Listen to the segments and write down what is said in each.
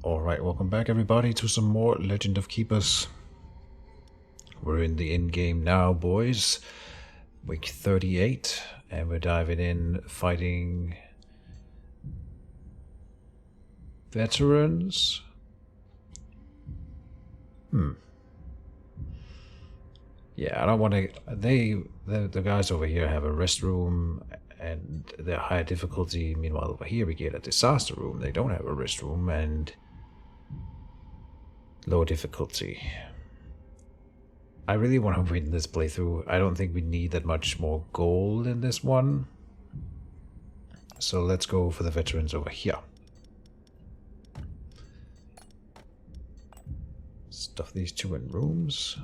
Alright, welcome back everybody to some more Legend of Keepers. We're in the end game now, boys. Week 38, and we're diving in fighting veterans. Yeah, I don't want to... The guys over here have a rest room and they're higher difficulty. Meanwhile, over here we get a disaster room. They don't have a rest room and low difficulty. I really want to win this playthrough. I don't think we need that much more gold in this one. So let's go for the veterans over here. Stuff these two in rooms.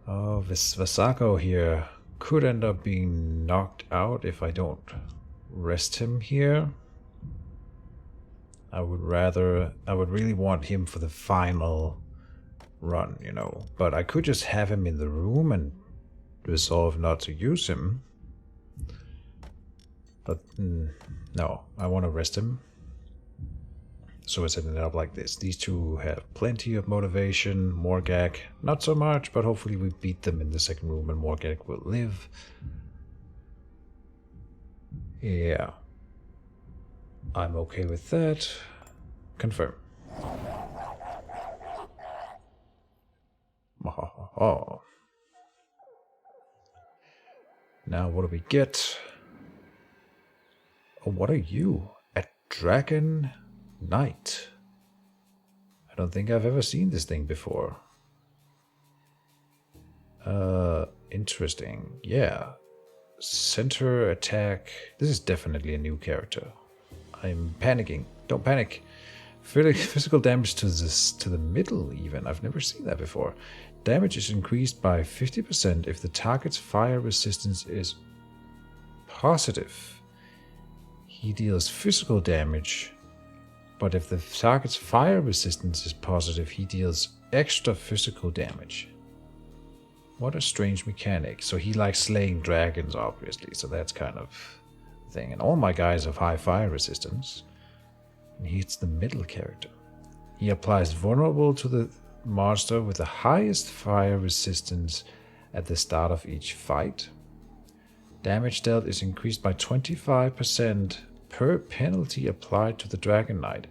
Oh, this Vasako here could end up being knocked out if I don't rest him here. I would really want him for the final run, you know. But I could just have him in the room and resolve not to use him. But no, I want to rest him. So it's ended up like this. These two have plenty of motivation. Morgak, not so much, but hopefully we beat them in the second room and Morgak will live. Yeah. I'm okay with that. Confirm. Oh. Now what do we get? Oh, what are you? A dragon knight. I don't think I've ever seen this thing before. Interesting. Yeah. Center attack. This is definitely a new character. I'm panicking. Don't panic. Physical damage to the middle even. I've never seen that before. Damage is increased by 50% if the target's fire resistance is positive. He deals physical damage, but if the target's fire resistance is positive, he deals extra physical damage. What a strange mechanic. So he likes slaying dragons, obviously, so that's kind of the thing. And all my guys have high fire resistance. And he hits the middle character. He applies vulnerable to the monster with the highest fire resistance at the start of each fight. Damage dealt is increased by 25% per penalty applied to the Dragon Knight.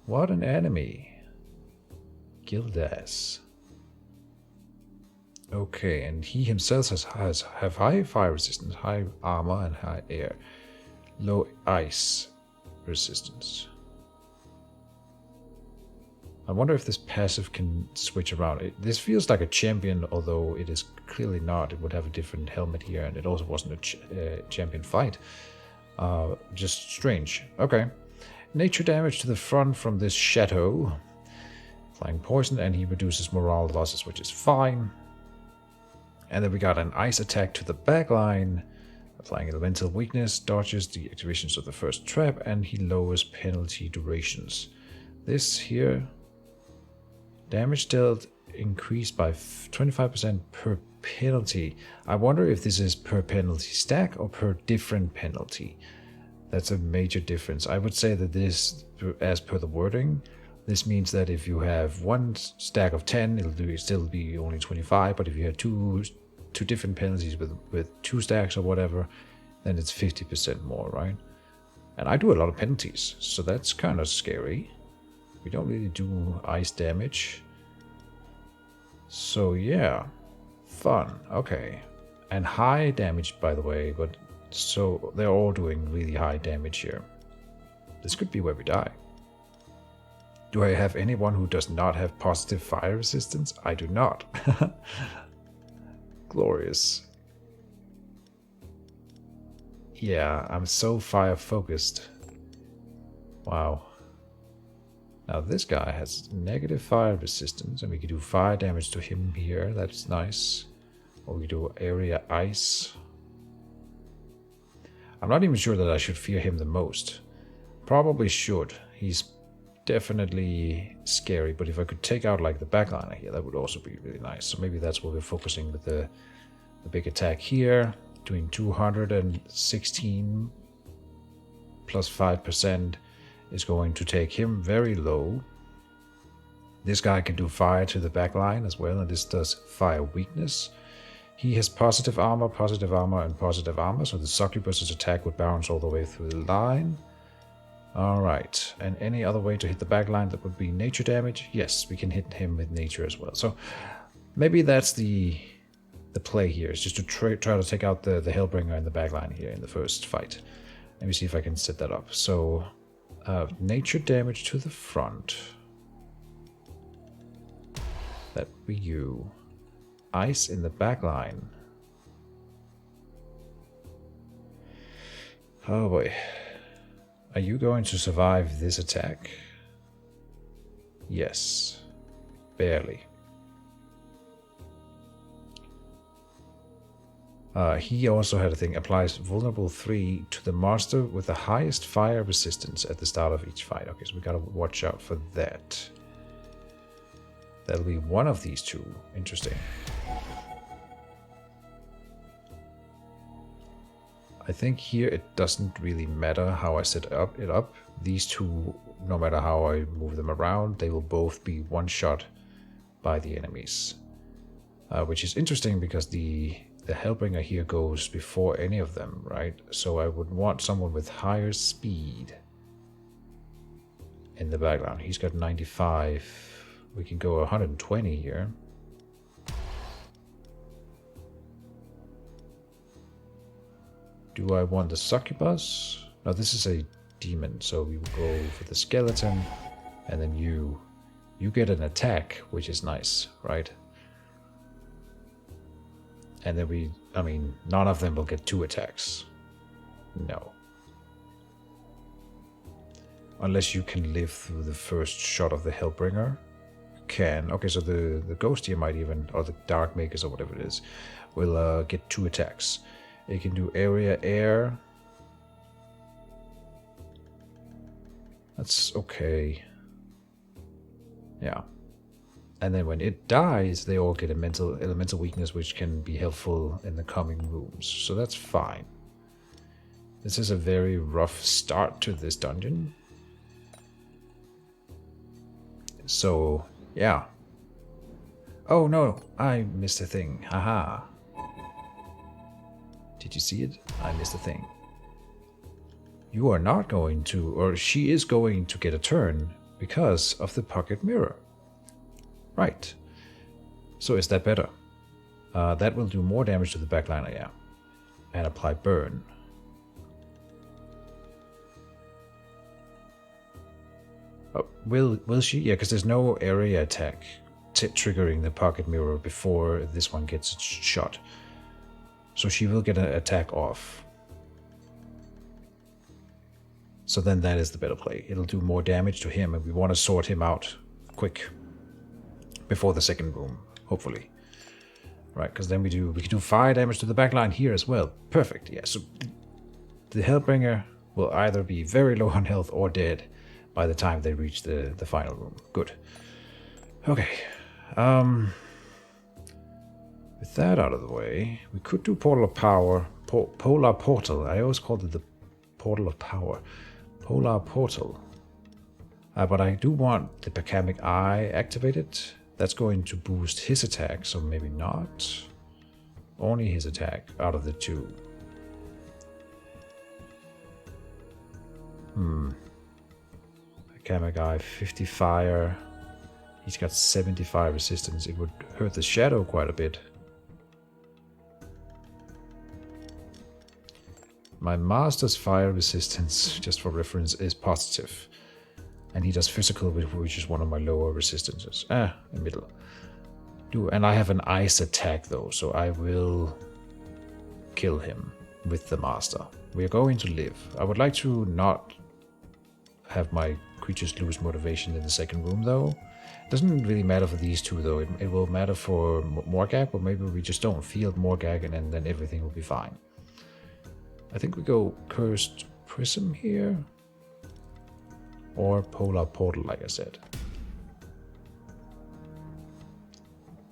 What an enemy. Gildas. Okay, and he himself has high fire resistance, high armor, and high air. Low ice resistance. I wonder if this passive can switch around. This feels like a champion, although it is clearly not. It would have a different helmet here, and it also wasn't a champion fight. Just strange. Okay. Nature damage to the front from this chateau. Flying poison, and he reduces morale losses, which is fine. And then we got an ice attack to the back line. Applying elemental weakness, dodges the activations of the first trap, and he lowers penalty durations. This here, damage dealt increased by 25% per penalty. I wonder if this is per penalty stack or per different penalty. That's a major difference. I would say that this, as per the wording, this means that if you have one stack of 10, it'll still be only 25, but if you have two different penalties with two stacks or whatever, then it's 50% more, right? And I do a lot of penalties, so that's kind of scary. We don't really do ice damage. So yeah, fun. Okay. And high damage, by the way, but so they're all doing really high damage here. This could be where we die. Do I have anyone who does not have positive fire resistance? I do not. Glorious. Yeah, I'm so fire focused. Wow. Now this guy has negative fire resistance, and we can do fire damage to him here. That's nice. Or we do area ice. I'm not even sure that I should fear him the most. Probably should. He's definitely scary, but if I could take out like the backliner here, that would also be really nice. So maybe that's what we're focusing with the big attack here, doing 216 plus 5%, is going to take him very low. This guy can do fire to the back line as well, and this does fire weakness. He has positive armor, and positive armor, so the succubus's attack would bounce all the way through the line. Alright, and any other way to hit the back line that would be nature damage? Yes, we can hit him with nature as well. So maybe that's the play here, is just to try to take out the Hellbringer in the back line here in the first fight. Let me see if I can set that up. So nature damage to the front. That would be you. Ice in the back line. Oh boy. Are you going to survive this attack? Yes. Barely. He also had a thing, applies vulnerable 3 to the monster with the highest fire resistance at the start of each fight. Okay, so we gotta watch out for that. That'll be one of these two. Interesting. I think here it doesn't really matter how I set it up. These two, no matter how I move them around, they will both be one shot by the enemies. Which is interesting because the Hellbringer here goes before any of them, right? So I would want someone with higher speed in the background. He's got 95. We can go 120 here. Do I want the succubus? No, this is a demon, so we will go for the skeleton, and then you get an attack, which is nice, right? And then I mean, none of them will get 2 attacks. No. Unless you can live through the first shot of the Hellbringer. Can. Okay, so the Ghost here might even, or the Dark Makers or whatever it is, will get 2 attacks. It can do area air. That's okay. Yeah. And then when it dies, they all get a elemental weakness, which can be helpful in the coming rooms. So that's fine. This is a very rough start to this dungeon. So, yeah. Oh no, I missed a thing. Haha. Did you see it? I missed a thing. You are not going to, or she is going to get a turn because of the pocket mirror. Right. So is that better? That will do more damage to the backliner, yeah. And apply burn. Oh, will she? Yeah, because there's no area attack triggering the pocket mirror before this one gets shot. So she will get an attack off. So then that is the better play. It'll do more damage to him, and we want to sort him out quick. Before the second room, hopefully. Right, because then we can do fire damage to the backline here as well. Perfect, yeah. So the Hellbringer will either be very low on health or dead by the time they reach the final room. Good. Okay. With that out of the way, we could do Portal of Power. Polar Portal. I always called it the Portal of Power. Polar Portal. But I do want the Bacamic Eye activated. That's going to boost his attack, so maybe not. Only his attack out of the 2. Bacamic Eye, 50 fire. He's got 75 resistance. It would hurt the shadow quite a bit. My master's fire resistance, just for reference, is positive. And he does physical, which is one of my lower resistances. In middle. And I have an ice attack though, so I will kill him with the master. We are going to live. I would like to not have my creatures lose motivation in the second room though. It doesn't really matter for these two though. It will matter for Morgag, but maybe we just don't field Morgag and then everything will be fine. I think we go Cursed Prism here. Or Polar Portal, like I said.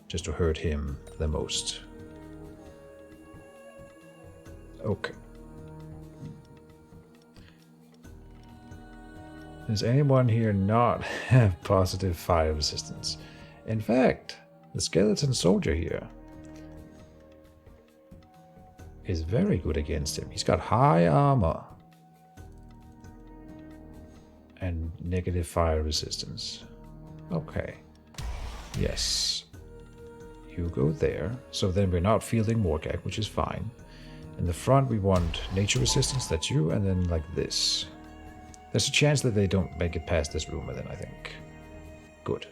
Just to hurt him the most. Okay. Does anyone here not have positive fire resistance? In fact, the skeleton soldier here is very good against him. He's got high armor and negative fire resistance. Okay. Yes. You go there. So then we're not fielding Morgak, which is fine. In the front we want nature resistance, that's you, and then like this. There's a chance that they don't make it past this rumor then, I think. Good.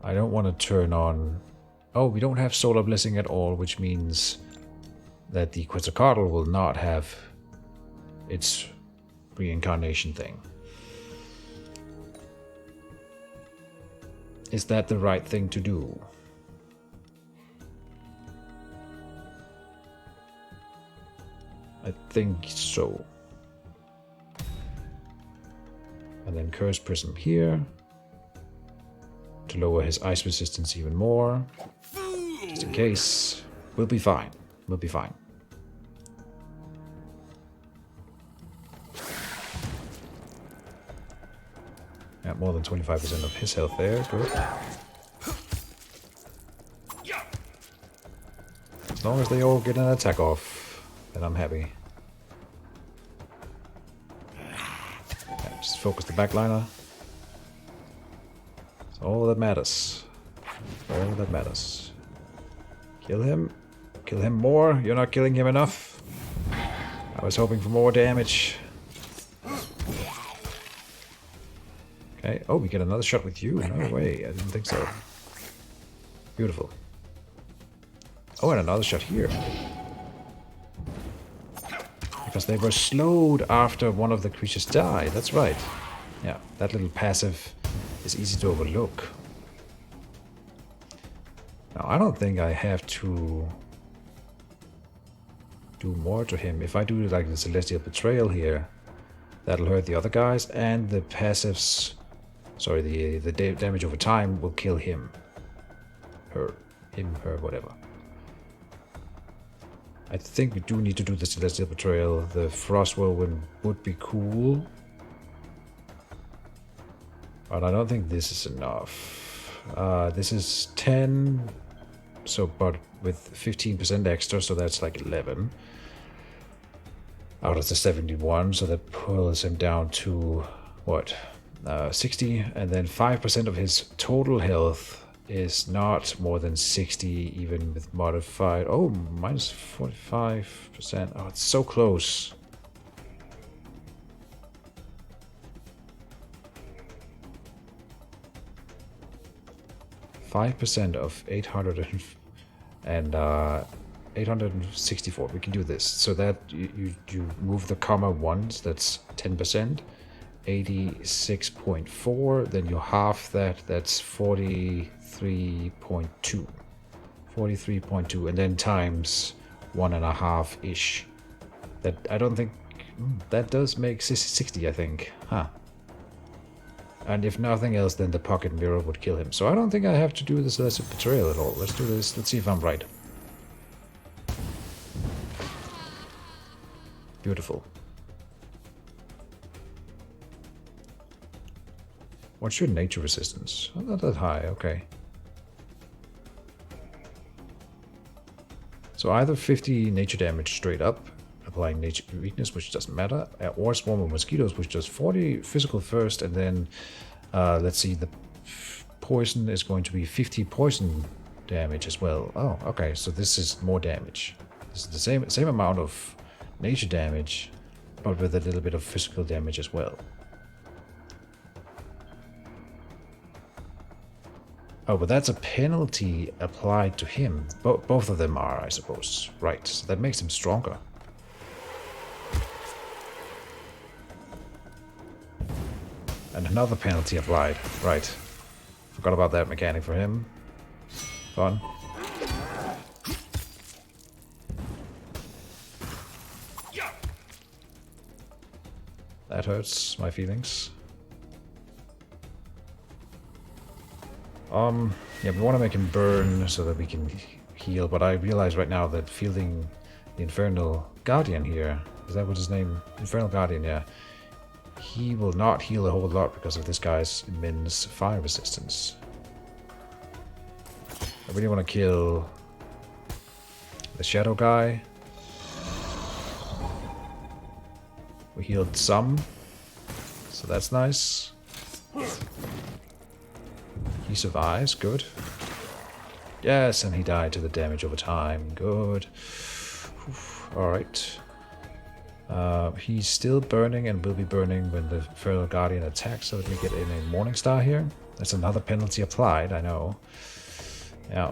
I don't want to turn on... Oh, we don't have Solar Blessing at all, which means that the Quetzalcoatl will not have its reincarnation thing. Is that the right thing to do? I think so. And then Curse Prism here to lower his ice resistance even more. Just in case. We'll be fine. We'll be fine. Yeah, more than 25% of his health there. Good. As long as they all get an attack off, then I'm happy. Yeah, just focus the backliner. That's all that matters. All that matters. Kill him. Kill him more. You're not killing him enough. I was hoping for more damage. Okay. Oh, we get another shot with you. No way. I didn't think so. Beautiful. Oh, and another shot here. Because they were slowed after one of the creatures died. That's right. Yeah, that little passive is easy to overlook. Now, I don't think I have to do more to him. If I do like the Celestial Betrayal here, that'll hurt the other guys, and the passives, sorry, the damage over time will kill him. Her, whatever. I think we do need to do the Celestial Betrayal. The Frost Whirlwind would be cool. But I don't think this is enough. This is 10, so but with 15% extra, so that's like 11. Out of the 71, so that pulls him down to, what, 60, and then 5% of his total health is not more than 60, even with modified. Oh, minus 45%. Oh, it's so close. %5 of 800 and 864. We can do this. So that you move the comma once. That's 10%. 86.4. Then you half that. That's 43.2. 43.2, and then times 1.5 ish. That I don't think that does make 60. I think, huh? And if nothing else, then the pocket mirror would kill him. So I don't think I have to do this Celestial Betrayal at all. Let's do this. Let's see if I'm right. Beautiful. What's your nature resistance? Oh, not that high. Okay. So either 50 nature damage straight up, applying nature weakness, which doesn't matter, or swarm of mosquitoes, which does 40 physical first, and then let's see, the poison is going to be 50 poison damage as well. Oh, okay, so this is more damage. This is the same amount of nature damage, but with a little bit of physical damage as well. Oh, but that's a penalty applied to him. Both of them are, I suppose. Right, so that makes him stronger. And another penalty applied. Right. Forgot about that mechanic for him. Fun. That hurts my feelings. Yeah, we want to make him burn so that we can heal, but I realize right now that fielding the Infernal Guardian here. Is that what his name? Infernal Guardian, yeah. He will not heal a whole lot because of this guy's immense fire resistance. I really want to kill the Shadow guy. We healed some, so that's nice. He survives, good. Yes, and he died to the damage over time, good. Alright. He's still burning and will be burning when the Infernal Guardian attacks, so let me get in a Morning Star here. That's another penalty applied, I know. Yeah.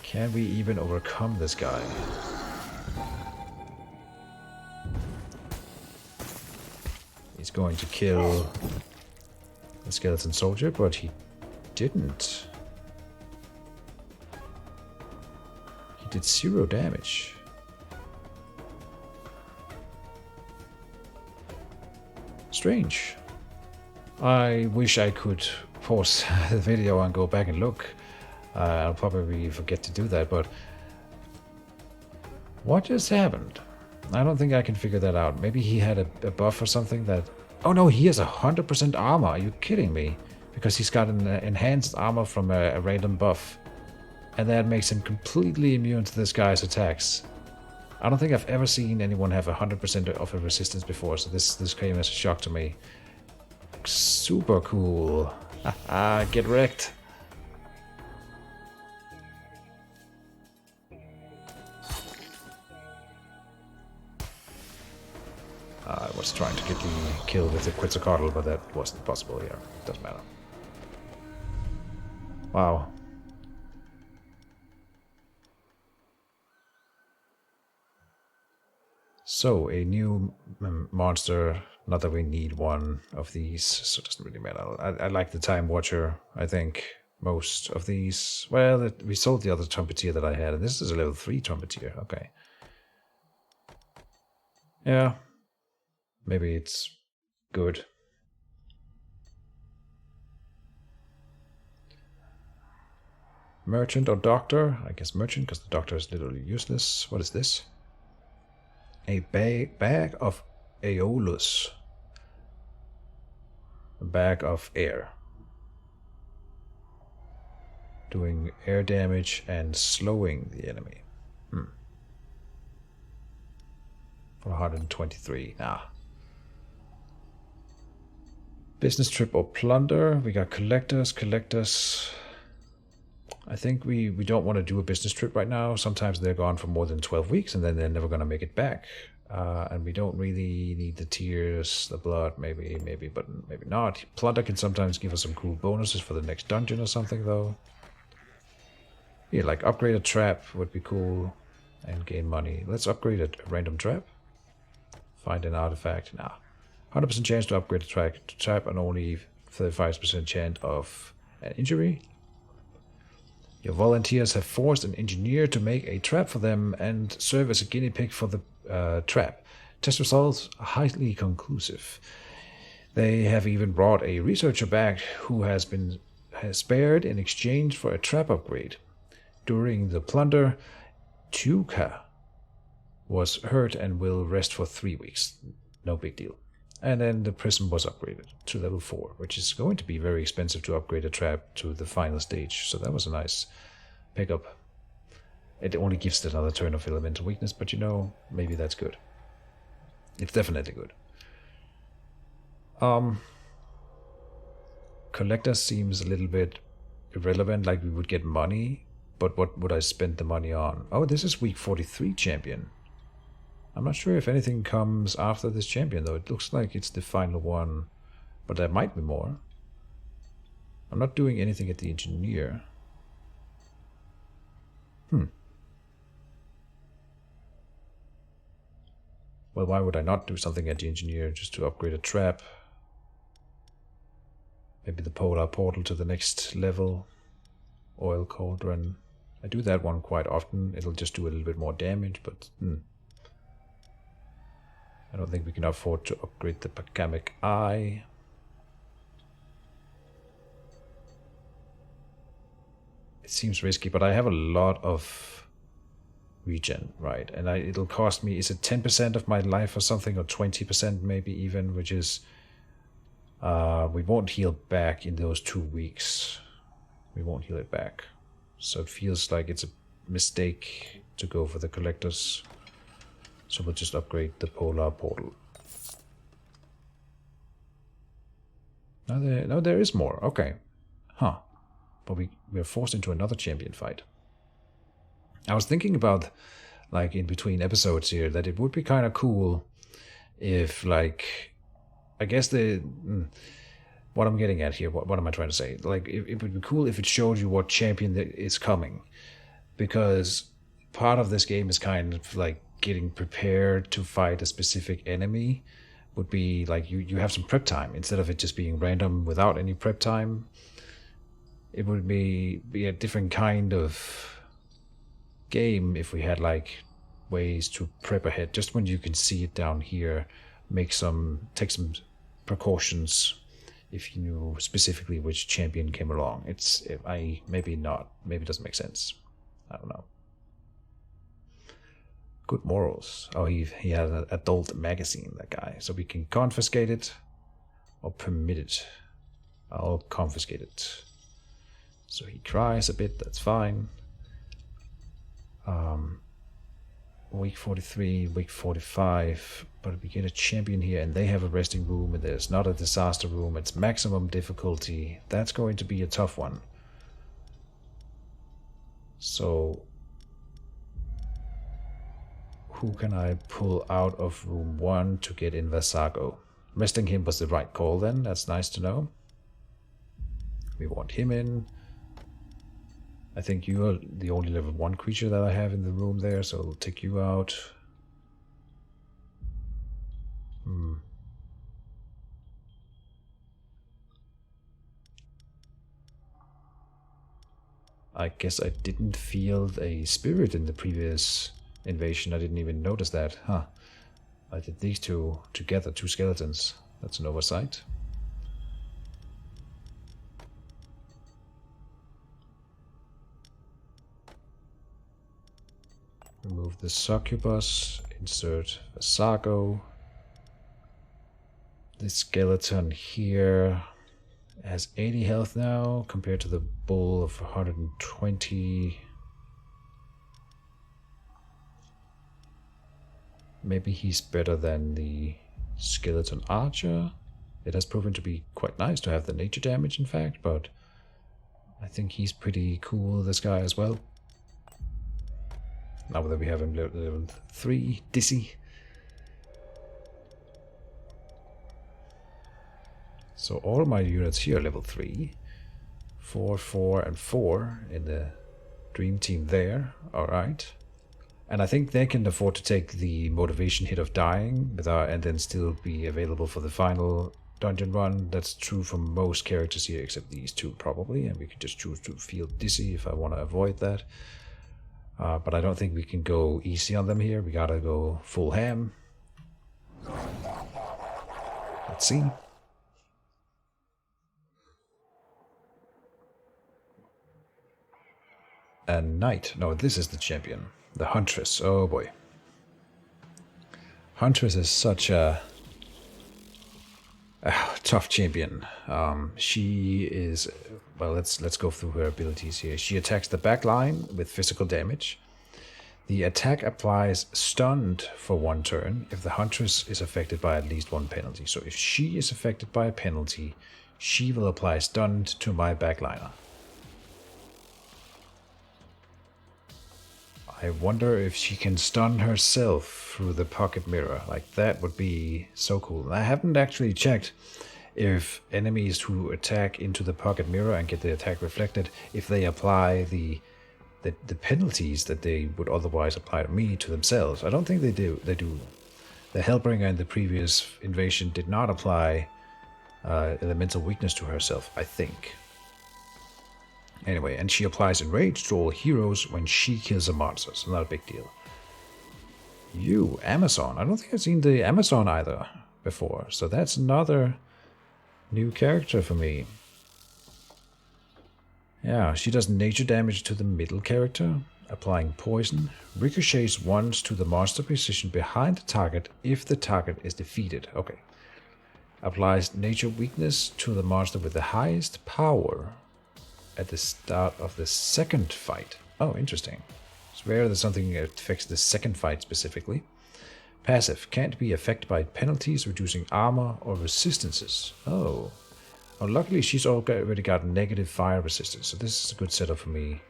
Can we even overcome this guy? He's going to kill the skeleton soldier, but he didn't. He did 0 damage. Strange. I wish I could pause the video and go back and look. I'll probably forget to do that, but what just happened? I don't think I can figure that out. Maybe he had a buff or something that... Oh no, he has 100% armor. Are you kidding me? Because he's got an enhanced armor from a random buff. And that makes him completely immune to this guy's attacks. I don't think I've ever seen anyone have 100% of a resistance before, so this came as a shock to me. Super cool. Haha, get wrecked. I was trying to get the kill with the Quetzalcoatl, but that wasn't possible here. Doesn't matter. Wow. So, a new monster. Not that we need one of these, so it doesn't really matter. I like the Time Watcher, I think, most of these. Well, we sold the other Trumpeteer that I had, and this is a level 3 Trumpeteer. Okay. Yeah. Maybe it's good. Merchant or Doctor? I guess Merchant, because the Doctor is literally useless. What is this? A bag of Aeolus. A bag of air. Doing air damage and slowing the enemy. For 123. Business trip or plunder. We got collectors. I think we don't want to do a business trip right now. Sometimes they're gone for more than 12 weeks and then they're never going to make it back. And we don't really need the tears, the blood, maybe, but maybe not. Plunder can sometimes give us some cool bonuses for the next dungeon or something, though. Yeah, like upgrade a trap would be cool and gain money. Let's upgrade a random trap. Find an artifact. 100% chance to upgrade a trap and only 35% chance of an injury. Your volunteers have forced an engineer to make a trap for them and serve as a guinea pig for the trap. Test results are highly conclusive. They have even brought a researcher back who has been spared in exchange for a trap upgrade. During the plunder, Tuka was hurt and will rest for 3 weeks. No big deal. And then the prism was upgraded to level 4, which is going to be very expensive to upgrade a trap to the final stage. So that was a nice pickup. It only gives it another turn of elemental weakness, but you know, maybe that's good. It's definitely good. Collector seems a little bit irrelevant, like we would get money, but what would I spend the money on? Oh, this is week 43 champion. I'm not sure if anything comes after this champion, though. It looks like it's the final one, but there might be more. I'm not doing anything at the engineer. Well, why would I not do something at the engineer just to upgrade a trap? Maybe the polar portal to the next level. Oil cauldron. I do that one quite often. It'll just do a little bit more damage, but I don't think we can afford to upgrade the Pagamic Eye. It seems risky, but I have a lot of regen, right? And it'll cost me, is it 10% of my life or something, or 20% maybe even, which is, we won't heal back in those 2 weeks. We won't heal it back. So it feels like it's a mistake to go for the collectors. So we'll just upgrade the polar portal. No, there is more. Okay. Huh. But we're forced into another champion fight. I was thinking about, like, in between episodes here, that it would be kind of cool if, like, I guess what I'm getting at here, what am I trying to say? Like, it would be cool if it showed you what champion is coming. Because part of this game is kind of like getting prepared to fight a specific enemy. Would be like you have some prep time instead of it just being random without any prep time. It would be a different kind of game if we had like ways to prep ahead. Just when you can see it down here, take some precautions if you knew specifically which champion came along. Maybe not. Maybe it doesn't make sense. I don't know. Good morals. Oh, he had an adult magazine, that guy. So we can confiscate it or permit it. I'll confiscate it. So he cries a bit, that's fine. Week 43, week 45. But we get a champion here and they have a resting room and there's not a disaster room. It's maximum difficulty. That's going to be a tough one. So who can I pull out of room 1 to get in Vasago? Resting him was the right call then, that's nice to know. We want him in. I think you are the only level 1 creature that I have in the room there, so I'll take you out. I guess I didn't feel a spirit in the previous invasion. I didn't even notice that. Huh. I did these two together, 2 skeletons. That's an oversight. Remove the succubus, insert Vasago. This skeleton here has 80 health now compared to the bull of 120. Maybe he's better than the skeleton archer. It has proven to be quite nice to have the nature damage, in fact, but I think he's pretty cool, this guy as well. Now that we have him level 3, Dizzy. So all my units here are level 3. 4, 4, and 4 in the dream team there. Alright. And I think they can afford to take the motivation hit of dying and then still be available for the final dungeon run. That's true for most characters here except these 2 probably. And we can just choose to feel dizzy if I want to avoid that. But I don't think we can go easy on them here. We gotta go full ham. Let's see. And knight. No, this is the champion. The Huntress. Oh boy. Huntress is such a tough champion. She is... Well, let's go through her abilities here. She attacks the back line with physical damage. The attack applies stunned for 1 turn if the Huntress is affected by at least 1 penalty. So if she is affected by a penalty, she will apply stunned to my backliner. I wonder if she can stun herself through the pocket mirror. Like, that would be so cool. I haven't actually checked if enemies who attack into the pocket mirror and get the attack reflected, if they apply the penalties that they would otherwise apply to me to themselves. I don't think they do. The Hellbringer in the previous invasion did not apply elemental weakness to herself, I think. Anyway, and she applies Enrage to all heroes when she kills a monster, so not a big deal. You, Amazon. I don't think I've seen the Amazon either before, so that's another new character for me. Yeah, she does nature damage to the middle character, Applying poison. Ricochets once to the monster position behind the target if the target is defeated. Okay. Applies nature weakness to the monster with the highest power at the start of the second fight. Oh, interesting. It's rare that something affects the second fight specifically. Passive. Can't be affected by penalties, reducing armor or resistances. Oh. Oh, luckily she's already got negative fire resistance, so this is a good setup for me.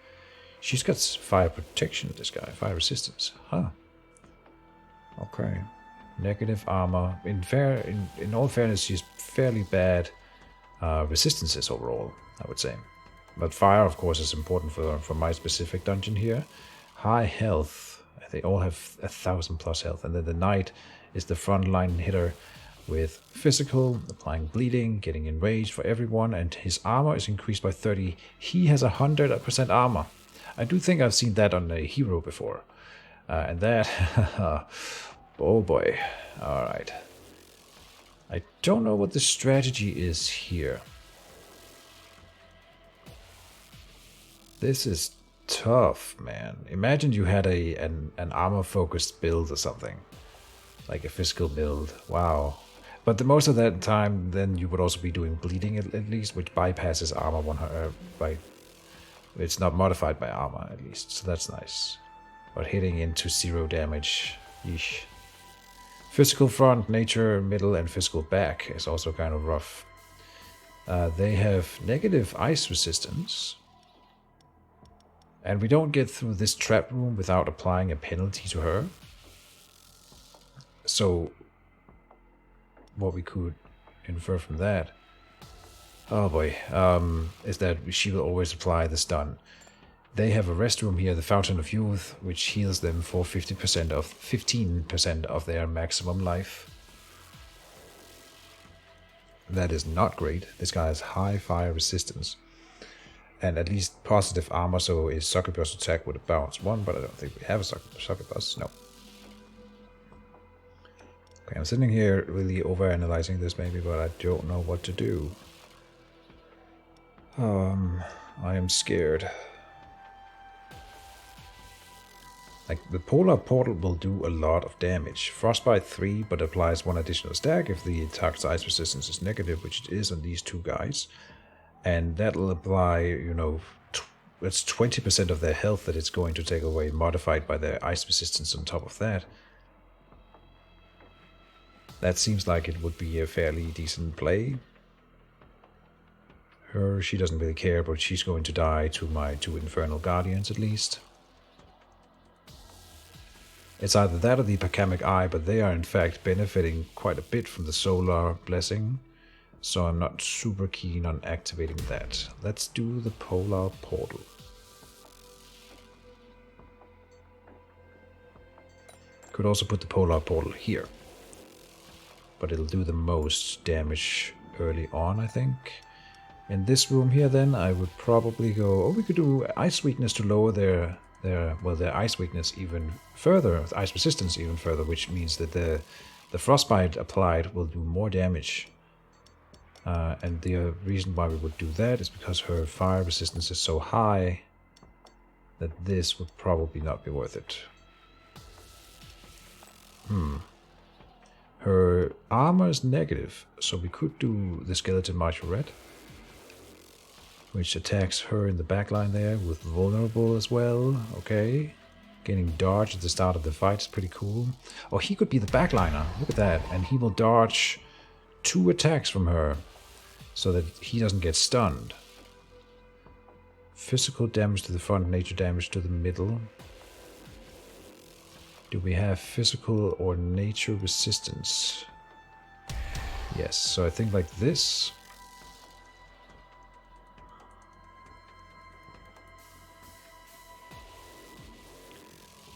She's got fire protection, this guy. Fire resistance. Huh. Okay. Negative armor. In all fairness, she's fairly bad resistances overall, I would say. But fire, of course, is important for my specific dungeon here. High health. They all have 1,000+ health. And then the knight is the frontline hitter with physical, applying bleeding, getting enraged for everyone, and his armor is increased by 30. He has 100% armor. I do think I've seen that on a hero before. And that... oh boy. Alright. I don't know what the strategy is here. This is tough, man. Imagine you had an armor-focused build or something. Like a physical build. Wow. But the most of that time, then you would also be doing bleeding at least, which bypasses armor 100 by... It's not modified by armor, at least, so that's nice. But hitting into 0 damage, yeesh. Physical front, nature, middle, and physical back is also kind of rough. They have negative ice resistance. And we don't get through this trap room without applying a penalty to her. So, what we could infer from that... Oh boy, is that she will always apply the stun. They have a rest room here, the Fountain of Youth, which heals them for 15% of their maximum life. That is not great. This guy has high fire resistance. And at least positive armor, so his succubus attack would have bounced 1, but I don't think we have a succubus, no. Okay, I'm sitting here really overanalyzing this maybe, but I don't know what to do. I am scared. Like, the Polar Portal will do a lot of damage. Frostbite 3, but applies 1 additional stack if the attack's ice resistance is negative, which it is on these 2 guys. And that'll apply, you know, it's 20% of their health that it's going to take away, modified by their ice resistance on top of that. That seems like it would be a fairly decent play. Her, she doesn't really care, but she's going to die to my 2 Infernal Guardians at least. It's either that or the Pacamic Eye, but they are in fact benefiting quite a bit from the Solar Blessing. So I'm not super keen on activating that. Let's do the Polar Portal. Could also put the Polar Portal here. But it'll do the most damage early on, I think. In this room here then, I would probably go... Oh, we could do Ice Weakness to lower their Ice Weakness even further, Ice Resistance even further, which means that the Frostbite applied will do more damage. And the reason why we would do that is because her fire resistance is so high that this would probably not be worth it. Her armor is negative, so we could do the Skeleton Martiorette, which attacks her in the backline there with vulnerable as well. Okay. Getting dodge at the start of the fight is pretty cool. Oh, he could be the backliner. Look at that. And he will dodge 2 attacks from her so that he doesn't get stunned. Physical damage to the front, nature damage to the middle. Do we have physical or nature resistance? Yes, so I think like this.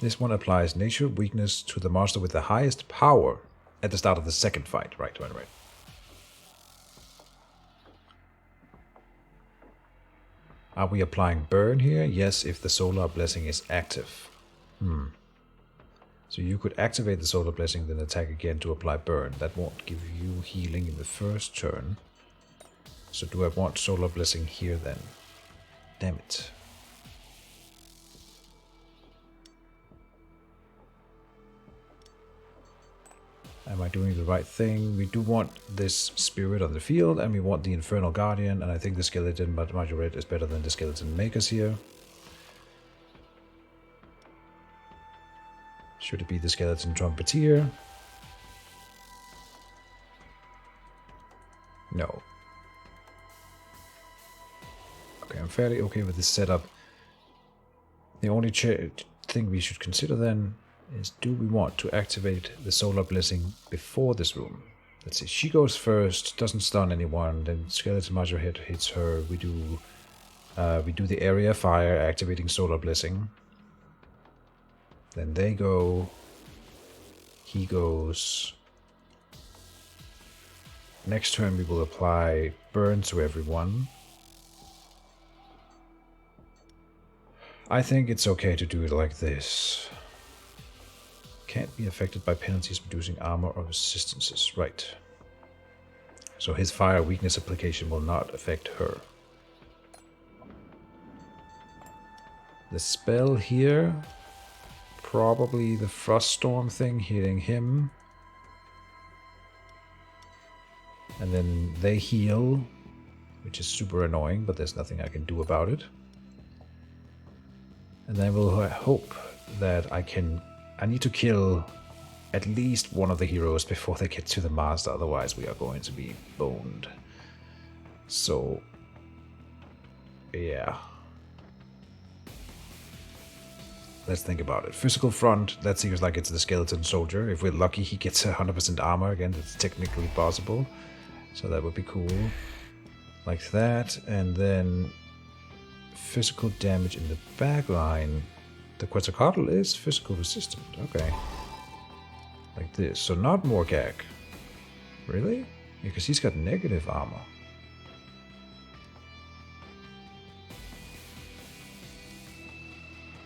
This one applies nature weakness to the monster with the highest power at the start of the second fight. Right. Are we applying burn here? Yes, if the Solar Blessing is active. So you could activate the Solar Blessing, then attack again to apply burn. That won't give you healing in the first turn. So do I want Solar Blessing here then? Damn it. Am I doing the right thing? We do want this spirit on the field, and we want the Infernal Guardian, and I think the Skeleton Majorette is better than the Skeleton Makers here. Should it be the Skeleton Trumpeteer? No. Okay, I'm fairly okay with this setup. The only thing we should consider then is, do we want to activate the Solar Blessing before this room? Let's see, she goes first, doesn't stun anyone, then Skeleton Majorette hits her. We do the Area Fire, activating Solar Blessing. Then they go. He goes. Next turn we will apply Burn to everyone. I think it's okay to do it like this. Can't be affected by penalties reducing armor or resistances. Right. So his fire weakness application will not affect her. The spell here, probably the Frost Storm thing hitting him. And then they heal, which is super annoying, but there's nothing I can do about it. And then we'll hope that I need to kill at least one of the heroes before they get to the master, otherwise we are going to be boned. So, yeah. Let's think about it. Physical front, that seems like it's the Skeleton Soldier. If we're lucky, he gets 100% armor. Again, that's technically possible. So that would be cool. Like that. And then physical damage in the back line. The Quetzalcoatl is physical resistant. Okay. Like this. So not Morgag. Really? Because he's got negative armor.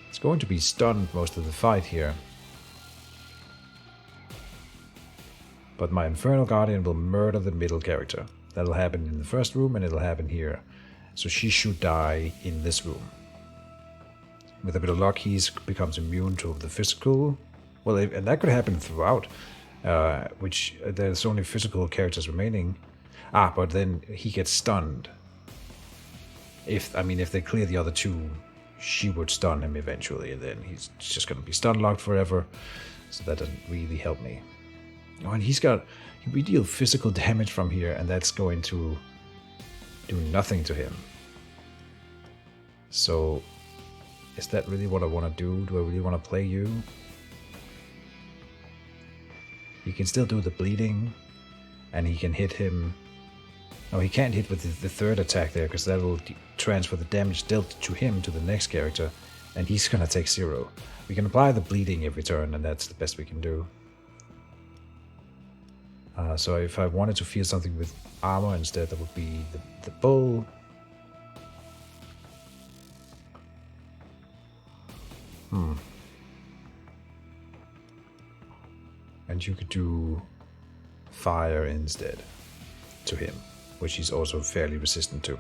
It's going to be stunned most of the fight here. But my Infernal Guardian will murder the middle character. That'll happen in the first room and it'll happen here. So she should die in this room. With a bit of luck, he becomes immune to the physical. Well, and that could happen throughout, which there's only physical characters remaining. But then he gets stunned. If they clear the other two, she would stun him eventually, and then he's just going to be stun locked forever. So that doesn't really help me. Oh, and we deal physical damage from here, and that's going to do nothing to him. So, is that really what I want to do? Do I really want to play you? He can still do the bleeding, and he can hit him. No, he can't hit with the third attack there, because that will transfer the damage dealt to him to the next character, and he's going to take 0. We can apply the bleeding every turn, and that's the best we can do. So if I wanted to feel something with armor instead, that would be the bull. And you could do fire instead to him, which he's also fairly resistant to.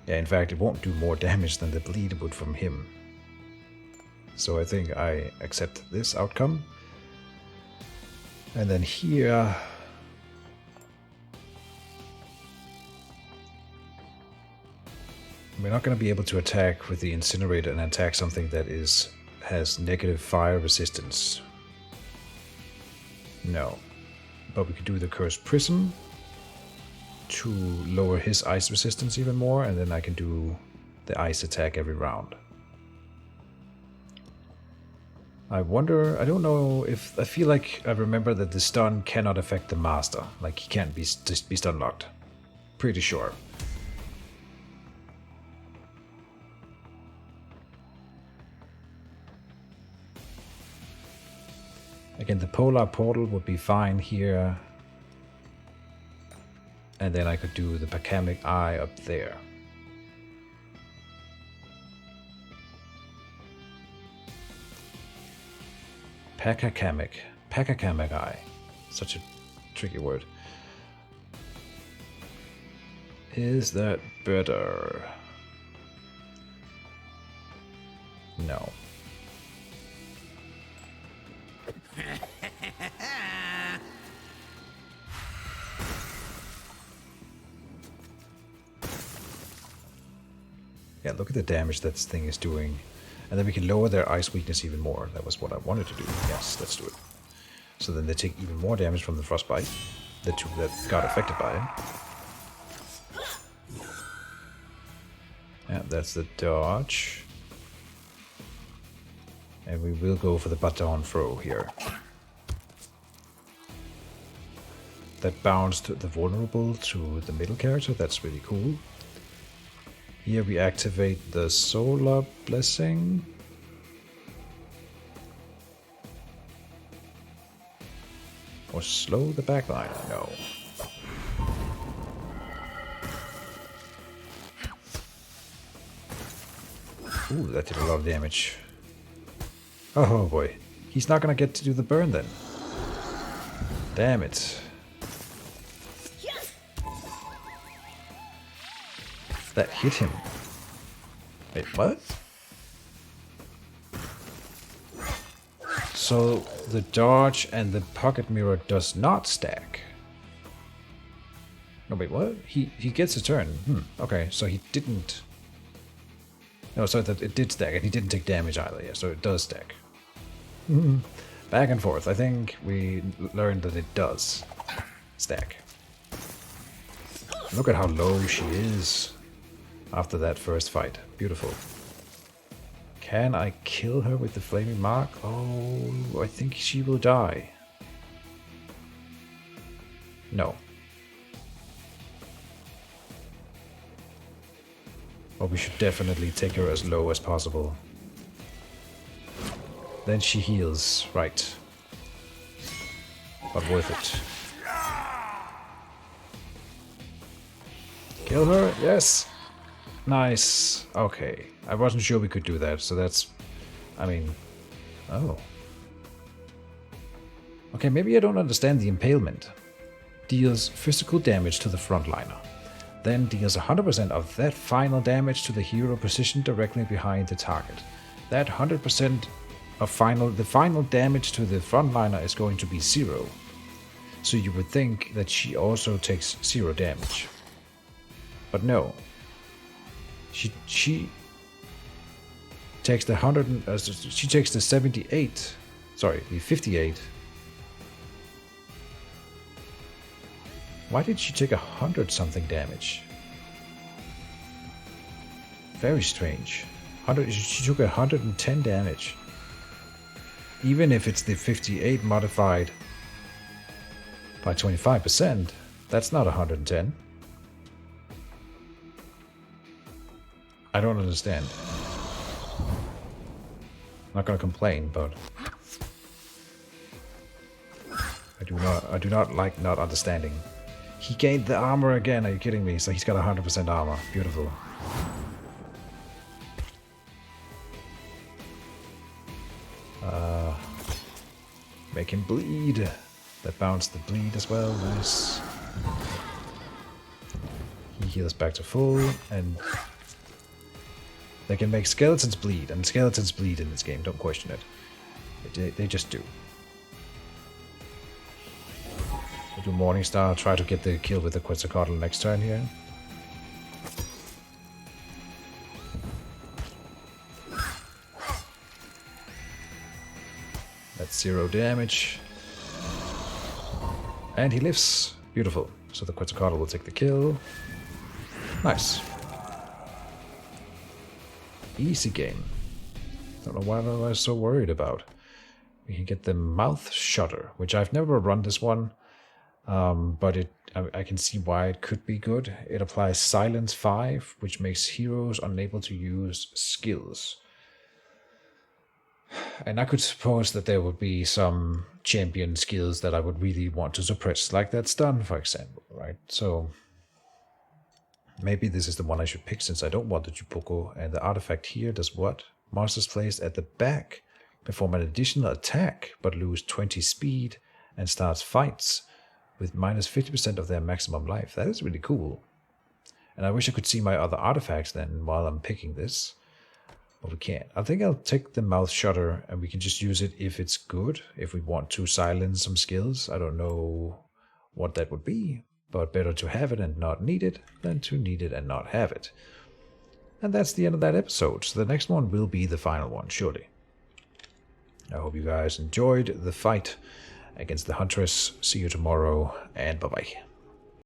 Yeah, in fact, it won't do more damage than the bleed would from him. So I think I accept this outcome. And then here, we're not going to be able to attack with the incinerator and attack something that has negative fire resistance. No. But we could do the Cursed Prism to lower his ice resistance even more, and then I can do the ice attack every round. I don't know if, I feel like I remember that the stun cannot affect the master. Like, he can't be stun locked. Pretty sure. Again, the Polar Portal would be fine here. And then I could do the Pakamic Eye up there. Pakamic Eye. Such a tricky word. Is that better? No. look at the damage that this thing is doing. And then we can lower their ice weakness even more. That was what I wanted to do. Yes, let's do it. So then they take even more damage from the frostbite. The two that got affected by it. Yeah, that's the dodge. And we will go for the baton throw here. That bounced the vulnerable to the middle character. That's really cool. Here we activate the solar blessing. Or slow the backline? No. Ooh, that did a lot of damage. Oh boy. He's not gonna get to do the burn then. Damn it. That hit him. Wait, what? So the dodge and the pocket mirror does not stack. No, wait, what? He gets a turn. Okay, so he didn't. No, so that it did stack, and he didn't take damage either. Yeah, so it does stack. Back and forth. I think we learned that it does stack. Look at how low she is after that first fight. Beautiful. Can I kill her with the flaming mark? Oh, I think she will die. No. But we should definitely take her as low as possible. Then she heals, right. But worth it. Kill her, yes! Nice. Okay. I wasn't sure we could do that, so that's... I mean... Oh. Okay, maybe I don't understand the impalement. Deals physical damage to the frontliner. Then deals 100% of that final damage to the hero positioned directly behind the target. That 100% of the final damage to the frontliner is going to be 0. So you would think that she also takes 0 damage. But no. She takes the she takes the 78. Sorry, the 58. Why did she take 100 something damage? Very strange. She took 110 damage. Even if it's the 58 modified by 25%, that's not 110. I don't understand. I'm not gonna complain, but I do not like not understanding. He gained the armor again. Are you kidding me? So he's got 100% armor. Beautiful. Make him bleed. That bounced the bleed as well. Nice. He heals back to full, and they can make skeletons bleed, and skeletons bleed in this game. Don't question it. They just do. We'll do Morningstar. Try to get the kill with the Quetzalcoatl next turn here. That's 0 damage. And he lives. Beautiful. So the Quetzalcoatl will take the kill. Nice. Easy game. Don't know what I was so worried about. We can get the mouth shutter, which I've never run this one. But I can see why it could be good. It applies Silence 5, which makes heroes unable to use skills. And I could suppose that there would be some champion skills that I would really want to suppress, like that stun, for example, right? So maybe this is the one I should pick, since I don't want the Jupoku. And the artifact here does what? Monsters placed at the back perform an additional attack, but lose 20 speed and starts fights with minus 50% of their maximum life. That is really cool. And I wish I could see my other artifacts then while I'm picking this. But we can't. I think I'll take the mouth shutter, and we can just use it if it's good. If we want to silence some skills. I don't know what that would be. But better to have it and not need it than to need it and not have it. And that's the end of that episode. So the next one will be the final one, surely. I hope you guys enjoyed the fight against the Huntress. See you tomorrow, and bye-bye.